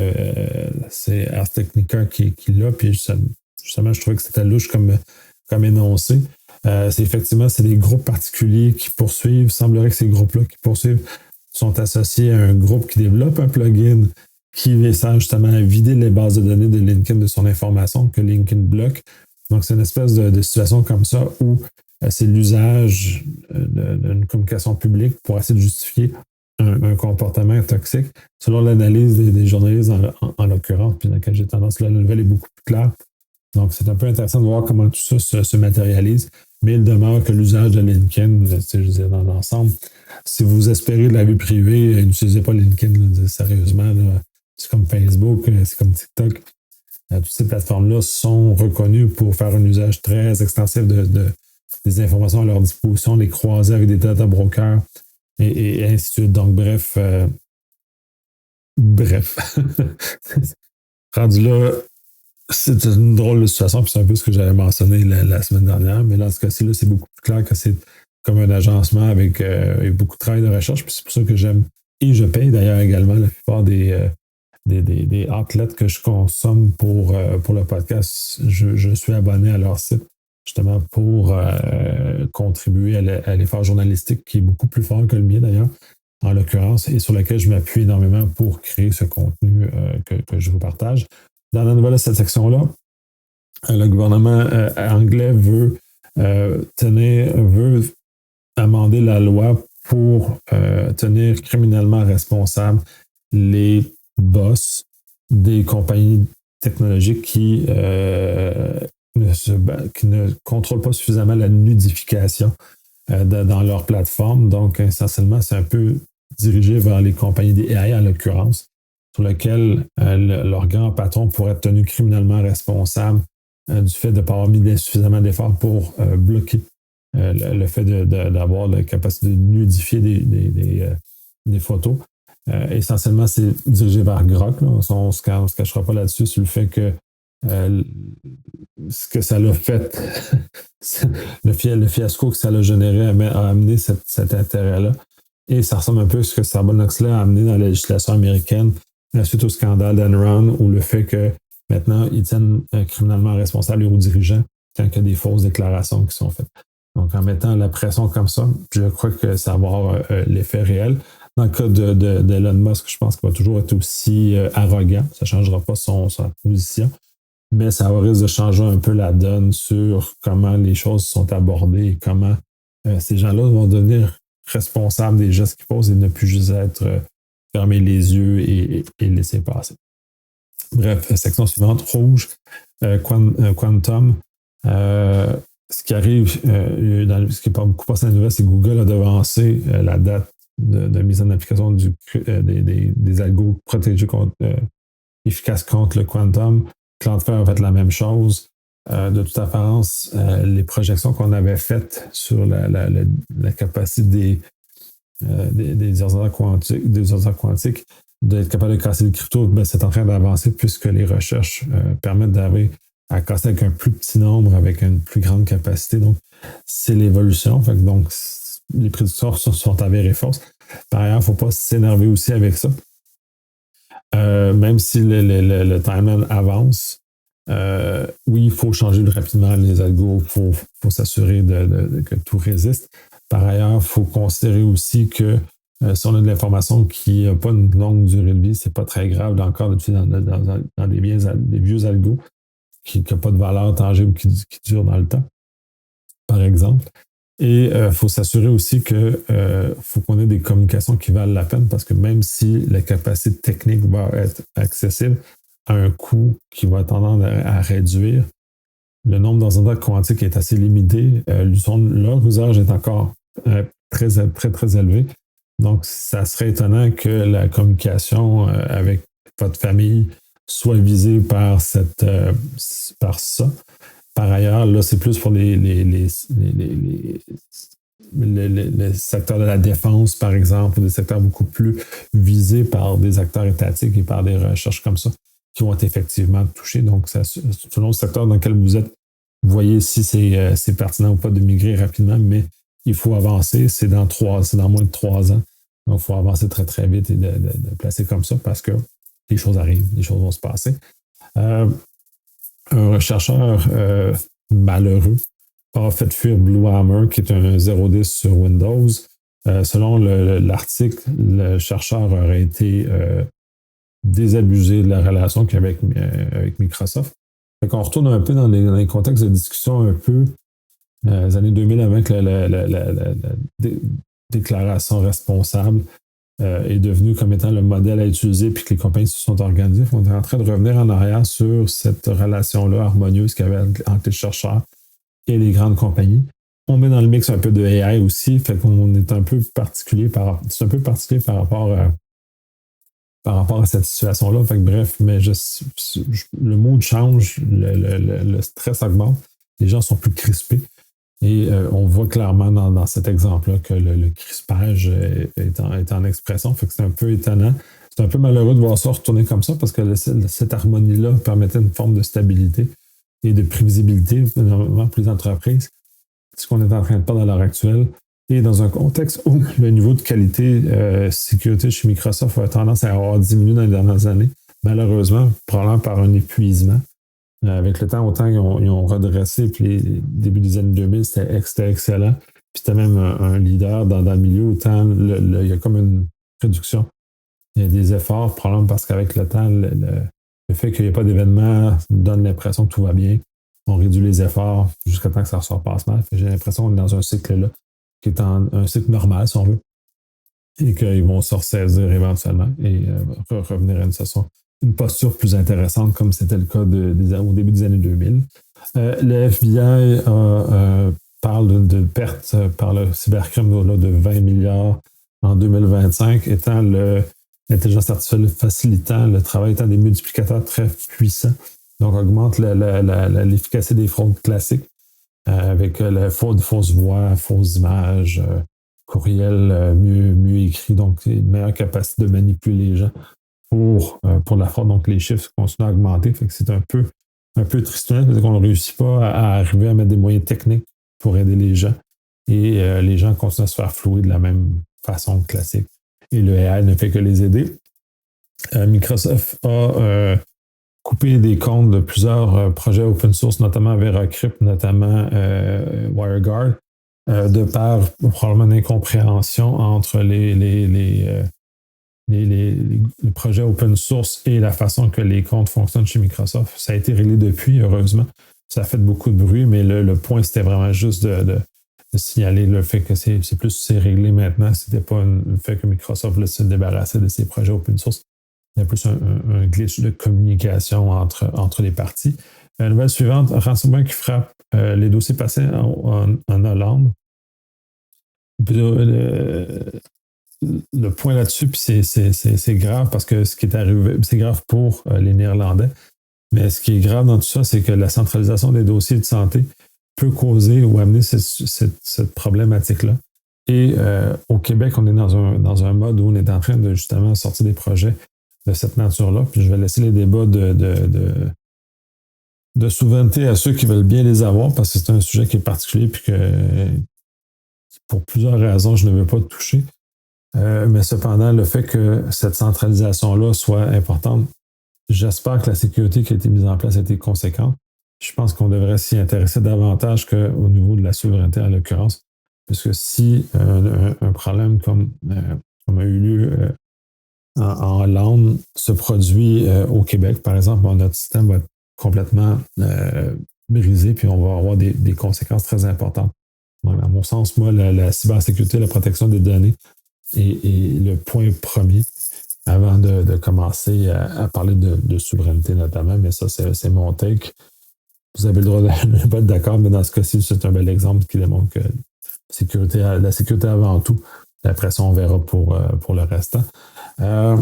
c'est Ars Technica qui l'a, puis justement, je trouvais que c'était louche comme énoncé. C'est des groupes particuliers qui poursuivent. Il semblerait que ces groupes-là qui poursuivent sont associés à un groupe qui développe un plugin qui sert justement à vider les bases de données de LinkedIn de son information que LinkedIn bloque. Donc, c'est une espèce de situation comme ça où c'est l'usage d'une communication publique pour essayer de justifier un comportement toxique. Selon l'analyse des journalistes, en l'occurrence, puis dans laquelle j'ai tendance, la nouvelle est beaucoup plus claire. Donc, c'est un peu intéressant de voir comment tout ça se matérialise. Mais il demeure que l'usage de LinkedIn, je disais dans l'ensemble, si vous espérez de la vie privée, n'utilisez pas LinkedIn, là, sérieusement. Là, c'est comme Facebook, c'est comme TikTok. Toutes ces plateformes-là sont reconnues pour faire un usage très extensif des informations à leur disposition, les croiser avec des data brokers et ainsi de suite. Donc, bref. Rendu là, c'est une drôle de situation, puis c'est un peu ce que j'avais mentionné la semaine dernière, mais dans ce cas-ci, là, c'est beaucoup plus clair que c'est comme un agencement avec beaucoup de travail de recherche. Puis c'est pour ça que j'aime. Et je paye d'ailleurs également la plupart des outlets que je consomme pour le podcast. Je suis abonné à leur site justement pour contribuer à l'effort journalistique qui est beaucoup plus fort que le mien d'ailleurs, en l'occurrence, et sur lequel je m'appuie énormément pour créer ce contenu que je vous partage. Dans la nouvelle de cette section-là, le gouvernement anglais veut amender la loi pour tenir criminellement responsables les boss des compagnies technologiques qui ne contrôlent pas suffisamment la nudification dans leur plateforme. Donc, essentiellement, c'est un peu dirigé vers les compagnies des AI, en l'occurrence, sur lesquelles leur grand patron pourrait être tenu criminellement responsable du fait de ne pas avoir mis suffisamment d'efforts pour bloquer le fait d'avoir la capacité de nudifier des photos. Essentiellement, c'est dirigé vers Grok. Là. On ne se cachera pas là-dessus sur le fait que ce que ça l'a fait, le fiasco que ça l'a généré a amené cet intérêt-là. Et ça ressemble un peu à ce que Sarbanes-Oxley a amené dans la législation américaine suite au scandale d'Enron, où le fait que maintenant, ils tiennent criminellement responsables les hauts dirigeants quand il y a des fausses déclarations qui sont faites. Donc, en mettant la pression comme ça, je crois que ça va avoir l'effet réel. Dans le cas d'Elon Musk, je pense qu'il va toujours être aussi arrogant. Ça ne changera pas sa position, mais ça risque de changer un peu la donne sur comment les choses sont abordées et comment ces gens-là vont devenir responsables des gestes qu'ils posent et ne plus juste être fermer les yeux et laisser passer. Bref, section suivante, rouge, Quantum. Ce qui arrive, ce qui n'est pas beaucoup passé dans la nouvelle, c'est que Google a devancé la date de mise en application des algos protégés efficaces contre le Quantum. Cloudflare a fait la même chose. De toute apparence, les projections qu'on avait faites sur la capacité des ordinateurs quantiques d'être capable de casser le crypto, c'est en train d'avancer puisque les recherches permettent d'arriver à casser avec un plus petit nombre, avec une plus grande capacité. Donc, c'est l'évolution. Donc, les prédictions sont avérées fausses. Par ailleurs, il ne faut pas s'énerver aussi avec ça. Même si le timeline avance, oui, il faut changer rapidement les algos, il faut s'assurer que tout résiste. Par ailleurs, il faut considérer aussi que si on a de l'information qui n'a pas une longue durée de vie, c'est pas très grave encore dans des vieux algos qui n'ont pas de valeur tangible qui dure dans le temps, par exemple. Et il faut s'assurer aussi qu'il faut qu'on ait des communications qui valent la peine parce que même si la capacité technique va être accessible à un coût qui va tendre à réduire, le nombre d'ordinateurs quantiques est assez limité. Leur usage est encore très, très, très élevé. Donc, ça serait étonnant que la communication avec votre famille soit visée par ça. Par ailleurs, là, c'est plus pour les secteurs de la défense, par exemple, ou des secteurs beaucoup plus visés par des acteurs étatiques et par des recherches comme ça qui vont être effectivement touchés. Donc, selon le secteur dans lequel vous êtes, vous voyez si c'est pertinent ou pas de migrer rapidement, mais il faut avancer. C'est dans moins de 3 ans. Donc, il faut avancer très, très vite et de placer comme ça parce que les choses arrivent, les choses vont se passer. Un chercheur malheureux a fait fuir Bluehammer, qui est un 0.10 sur Windows. Selon l'article, le chercheur aurait été désabusé de la relation qu'il y avait avec Microsoft. Fait qu'on retourne un peu dans les contextes de discussion un peu les années 2000 avec la déclaration responsable est devenu comme étant le modèle à utiliser puis que les compagnies se sont organisées. On est en train de revenir en arrière sur cette relation-là harmonieuse qu'il y avait entre les chercheurs et les grandes compagnies. On met dans le mix un peu de AI aussi, fait qu'on est un peu particulier par rapport à cette situation-là. Fait que bref, mais le mood change, le stress augmente, les gens sont plus crispés. Et on voit clairement dans cet exemple-là que le crispage est en expression. Fait que c'est un peu étonnant. C'est un peu malheureux de voir ça retourner comme ça parce que cette harmonie-là permettait une forme de stabilité et de prévisibilité, notamment pour les entreprises. Ce qu'on est en train de faire à l'heure actuelle, Et dans un contexte où le niveau de qualité sécurité chez Microsoft a tendance à avoir diminué dans les dernières années, malheureusement, probablement par un épuisement. Avec le temps, autant ils ont redressé, puis les débuts des années 2000, c'était excellent. Puis c'était même un leader dans le milieu, autant il y a comme une réduction. Il y a des efforts, probablement parce qu'avec le temps, le fait qu'il n'y ait pas d'événements donne l'impression que tout va bien. On réduit les efforts jusqu'à temps que ça se repasse mal. J'ai l'impression qu'on est dans un cycle là, qui est un cycle normal, si on veut, et qu'ils vont se ressaisir éventuellement et revenir à une posture plus intéressante, comme c'était le cas au début des années 2000. Le FBI parle de pertes par le cybercrime de 20 milliards en 2025, étant l'intelligence artificielle facilitant le travail, étant des multiplicateurs très puissants. Donc, augmente l'efficacité des fraudes classiques avec la fausses voix, fausses images, courriels mieux écrits, donc une meilleure capacité de manipuler les gens pour la fraude. Donc, les chiffres continuent à augmenter. Fait que c'est un peu tristement parce qu'on ne réussit pas à arriver à mettre des moyens techniques pour aider les gens. Et les gens continuent à se faire flouer de la même façon classique. Et le AI ne fait que les aider. Microsoft a coupé des comptes de plusieurs projets open source, notamment VeraCrypt, notamment WireGuard, de par probablement une incompréhension entre les projets open source et la façon que les comptes fonctionnent chez Microsoft. Ça a été réglé depuis, heureusement. Ça a fait beaucoup de bruit, mais le point, c'était vraiment juste de signaler le fait que c'est réglé maintenant. C'était pas le fait que Microsoft voulait se débarrasser de ses projets open source. Il y a plus un glitch de communication entre les parties. La nouvelle suivante, ransomware qui frappe les dossiers passés en Hollande. Le point là-dessus, puis c'est grave parce que ce qui est arrivé, c'est grave pour les Néerlandais, mais ce qui est grave dans tout ça, c'est que la centralisation des dossiers de santé peut causer ou amener cette problématique-là. Et au Québec, on est dans un mode où on est en train de justement sortir des projets de cette nature-là. Puis je vais laisser les débats de souveraineté à ceux qui veulent bien les avoir parce que c'est un sujet qui est particulier puis que pour plusieurs raisons, je ne veux pas toucher. Mais cependant, le fait que cette centralisation-là soit importante, j'espère que la sécurité qui a été mise en place a été conséquente. Je pense qu'on devrait s'y intéresser davantage qu'au niveau de la souveraineté, en l'occurrence, puisque si un problème comme a eu lieu en Hollande se produit au Québec, par exemple, notre système va être complètement brisé, puis on va avoir des conséquences très importantes. Donc, à mon sens, moi, la cybersécurité, la protection des données est le point premier avant de commencer à parler de souveraineté notamment, mais ça, c'est mon take. Vous avez le droit de ne pas être d'accord, mais dans ce cas-ci, c'est un bel exemple qui démontre que la sécurité avant tout. Après ça, on verra pour le restant. Dans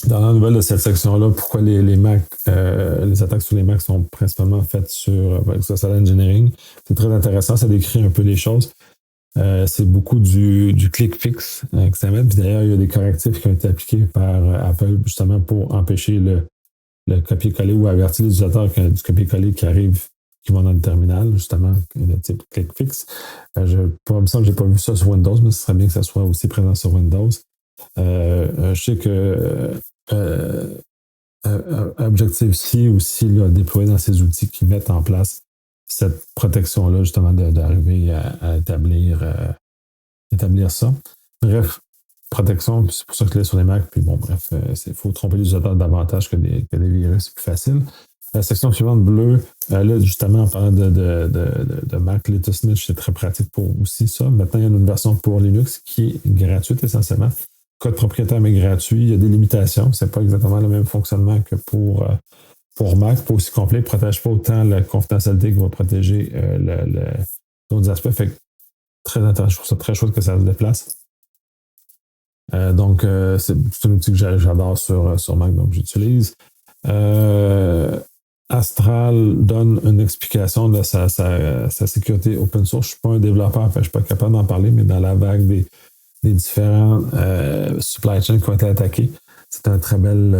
la nouvelle de cette section-là, pourquoi les Mac, les attaques sur les Mac sont principalement faites sur social engineering. C'est très intéressant, ça décrit un peu les choses. C'est beaucoup du click fix que ça met. Puis d'ailleurs, il y a des correctifs qui ont été appliqués par Apple justement pour empêcher le copier-coller ou avertir les utilisateurs qu'il y a du copier-coller qui arrive, qui vont dans le terminal, justement, le type click fix. Il me semble que je n'ai pas vu ça sur Windows, mais ce serait bien que ça soit aussi présent sur Windows. Je sais que Objective-C aussi là, déployé dans ses outils qui mettent en place cette protection-là, justement, d'arriver à établir ça. Bref, protection, c'est pour ça que je l'ai sur les Mac, puis bon, bref, il faut tromper les utilisateurs davantage que des virus, c'est plus facile. La section suivante, bleue, là, justement, en parlant de Mac, LittleSnitch, c'est très pratique pour aussi ça. Maintenant, il y a une version pour Linux qui est gratuite essentiellement. Code propriétaire, mais gratuit. Il y a des limitations. C'est pas exactement le même fonctionnement que pour Mac. Pas aussi complet. Il ne protège pas autant la confidentialité qu'il va protéger d'autres aspects. Fait que très intéressant. Je trouve ça très chouette que ça se déplace. Donc, c'est un outil que j'adore sur Mac, donc j'utilise. Astral donne une explication de sa sécurité open source. Je ne suis pas un développeur, je ne suis pas capable d'en parler, mais dans la vague des différents supply chains qui ont été attaqués, c'est une très belle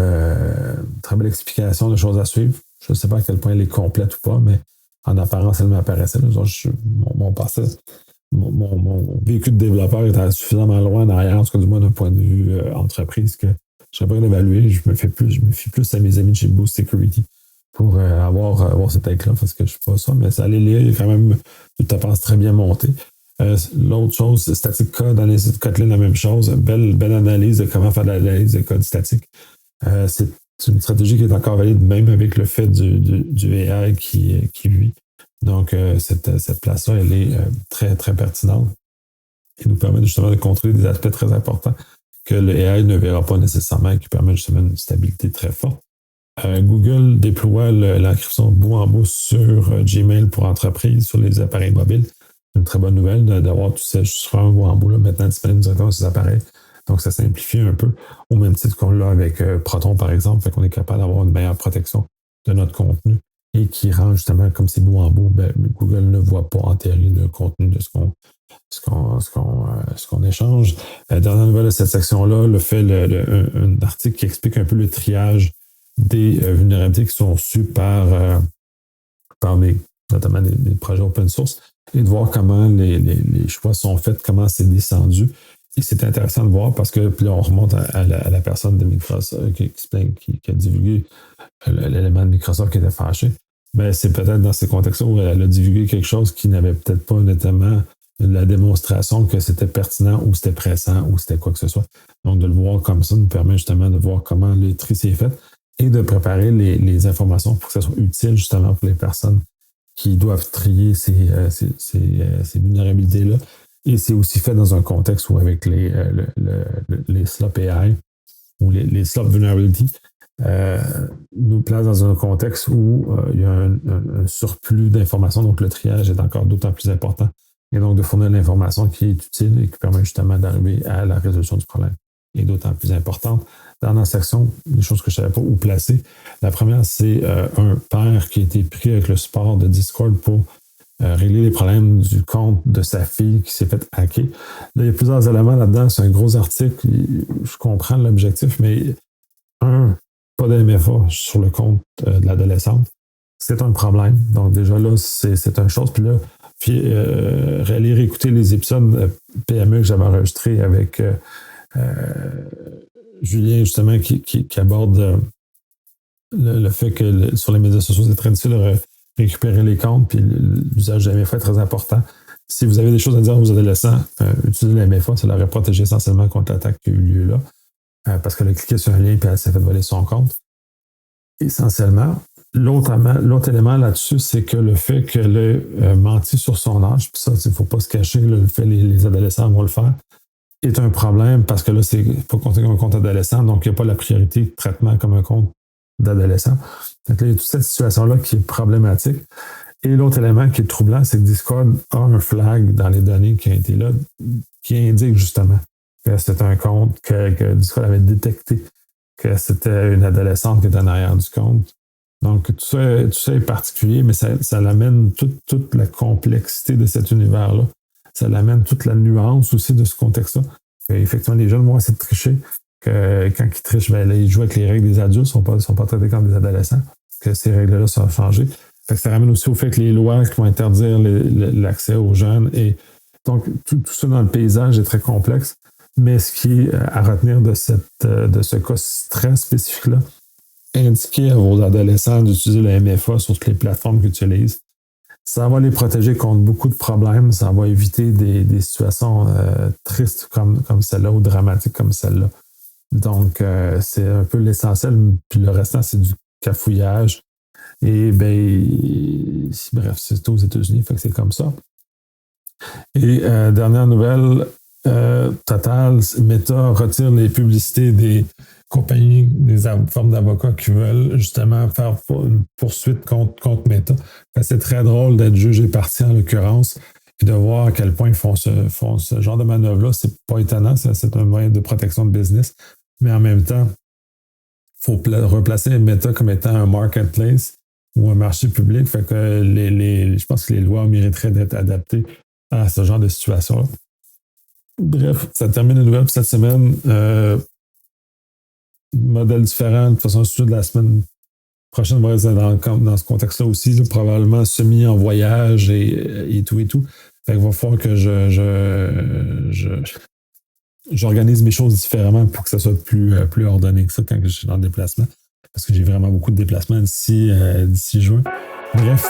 explication de choses à suivre. Je ne sais pas à quel point elle est complète ou pas, mais en apparence, elle m'apparaissait. Mon passé mon véhicule de développeur est suffisamment loin derrière, en tout cas du moins d'un point de vue entreprise, que je serais pas d'évaluer. Je me fie plus à mes amis de chez Boost Security pour avoir cette take-là, parce que je ne sais pas ça, mais ça allait lire, il y a quand même une tapance très bien montée. L'autre chose, static code, analyse de Kotlin, la même chose. Belle analyse de comment faire de l'analyse de code statique. C'est une stratégie qui est encore valide, même avec le fait du AI qui vit. Donc, cette place-là, elle est très, très pertinente et nous permet justement de contrôler des aspects très importants que le AI ne verra pas nécessairement et qui permet justement une stabilité très forte. Google déploie l'encryption bout en bout sur Gmail pour entreprise, sur les appareils mobiles. C'est une très bonne nouvelle d'avoir tout ça juste un bout en bout là, maintenant disponible directement sur ces appareils. Donc, ça simplifie un peu, au même titre qu'on l'a avec Proton, par exemple, fait qu'on est capable d'avoir une meilleure protection de notre contenu et qui rend justement, comme c'est bout en bout, Google ne voit pas en théorie le contenu de ce qu'on échange. La dernière nouvelle de cette section-là, un article qui explique un peu le triage des vulnérabilités qui sont reçues par notamment des projets open source et de voir comment les choix sont faits, comment c'est descendu. Et c'est intéressant de voir parce que puis là, on remonte à la personne de Microsoft qui a divulgué l'élément de Microsoft qui était fâché. C'est peut-être dans ces contextes-là où elle a divulgué quelque chose qui n'avait peut-être pas notamment la démonstration que c'était pertinent ou c'était pressant ou c'était quoi que ce soit. Donc, de le voir comme ça nous permet justement de voir comment le tri s'est fait et de préparer les informations pour que ça soit utile justement pour les personnes qui doivent trier ces vulnérabilités-là. Et c'est aussi fait dans un contexte où avec les SLOP AI ou les SLOP vulnerability nous place dans un contexte où il y a un surplus d'informations, donc le triage est encore d'autant plus important. Et donc de fournir l'information qui est utile et qui permet justement d'arriver à la résolution du problème est d'autant plus importante. Dans la section, des choses que je ne savais pas où placer. La première, c'est un père qui a été pris avec le support de Discord pour régler les problèmes du compte de sa fille qui s'est fait hacker. Là, il y a plusieurs éléments là-dedans. C'est un gros article. Je comprends l'objectif, mais pas de MFA sur le compte de l'adolescente. C'est un problème. Donc déjà là, c'est une chose. Puis là, aller réécouter les épisodes PME que j'avais enregistrés avec Julien, justement, qui aborde le fait que sur les médias sociaux, c'est très difficile de récupérer les comptes, puis l'usage de MFA est très important. Si vous avez des choses à dire aux adolescents, utilisez le MFA, ça leur aurait protégé essentiellement contre l'attaque qui a eu lieu là, parce qu'elle a cliqué sur un lien et elle s'est fait voler son compte. Essentiellement, l'autre élément là-dessus, c'est que le fait qu'elle ait menti sur son âge, puis ça, il ne faut pas se cacher, là, le fait les adolescents vont le faire, est un problème parce que là, c'est pas compté comme un compte adolescent, donc il n'y a pas la priorité de traitement comme un compte d'adolescent. Donc là, il y a toute cette situation-là qui est problématique. Et l'autre élément qui est troublant, c'est que Discord a un flag dans les données qui ont été là, qui indique justement que c'est un compte que Discord avait détecté, que c'était une adolescente qui était en arrière du compte. Donc, tout ça est particulier, mais ça l'amène toute la complexité de cet univers-là. Ça l'amène toute la nuance aussi de ce contexte-là. Effectivement, les jeunes vont essayer de tricher. Que quand ils trichent, ils jouent avec les règles des adultes, ils ne sont pas traités comme des adolescents. Que ces règles-là sont changées. Fait que ça ramène aussi au fait que les lois qui vont interdire l'accès aux jeunes. Et donc, tout ça dans le paysage est très complexe. Mais ce qui est à retenir de ce cas très spécifique-là, indiquez à vos adolescents d'utiliser le MFA sur toutes les plateformes qu'ils utilisent. Ça va les protéger contre beaucoup de problèmes. Ça va éviter des situations tristes comme celle-là ou dramatiques comme celle-là. Donc, c'est un peu l'essentiel. Puis le restant, c'est du cafouillage. Et bref, c'est aux États-Unis, fait que c'est comme ça. Et dernière nouvelle, Total, Meta retire les publicités des compagnies, des formes d'avocats qui veulent justement faire une poursuite contre Meta. C'est très drôle d'être jugé parti en l'occurrence et de voir à quel point ils font ce genre de manœuvre-là. C'est pas étonnant, c'est un moyen de protection de business, mais en même temps, il faut replacer Meta comme étant un marketplace ou un marché public. Fait que je pense que les lois mériteraient d'être adaptées à ce genre de situation-là. Bref, ça termine les nouvelles pour cette semaine. Modèle différent. De toute façon, le sujet de la semaine prochaine va être dans ce contexte-là aussi, là, probablement semi en voyage et tout et tout. Fait qu'il va falloir que j'organise mes choses différemment pour que ça soit plus ordonné que ça quand je suis dans le déplacement. Parce que j'ai vraiment beaucoup de déplacements d'ici juin. Bref,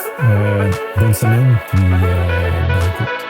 bonne semaine, puis écoute,